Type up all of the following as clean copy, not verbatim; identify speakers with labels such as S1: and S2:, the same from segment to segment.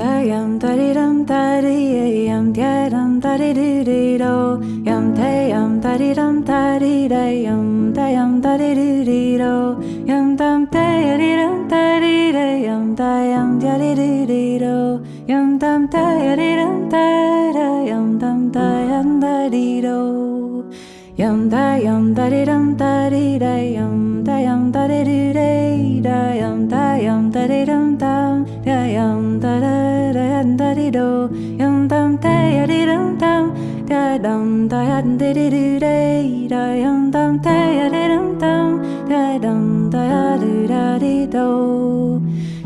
S1: yam da di dum da di yam da dum da di do yam da di dum da di yam da di do yam dum da di dum da di yam da di do yam dum da di dum da yam da di do yam da di dum da di yam da di da yam da di dum dum yam da di do yam dum da di dum dum da dum da di da yam dum da di dum dum da dum da di do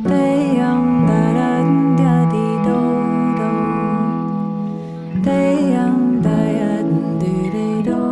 S1: da yam da di do da yam da di do.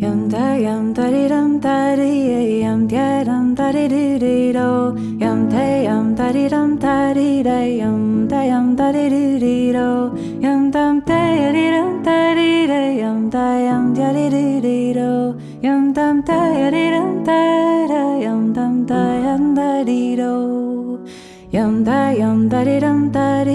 S1: Yam da di dum da di yam da di do yam da di dum da di yam da di do yam dum da di dum da di yam da di do yam dum da di dum da yam da di do yam da di dum da di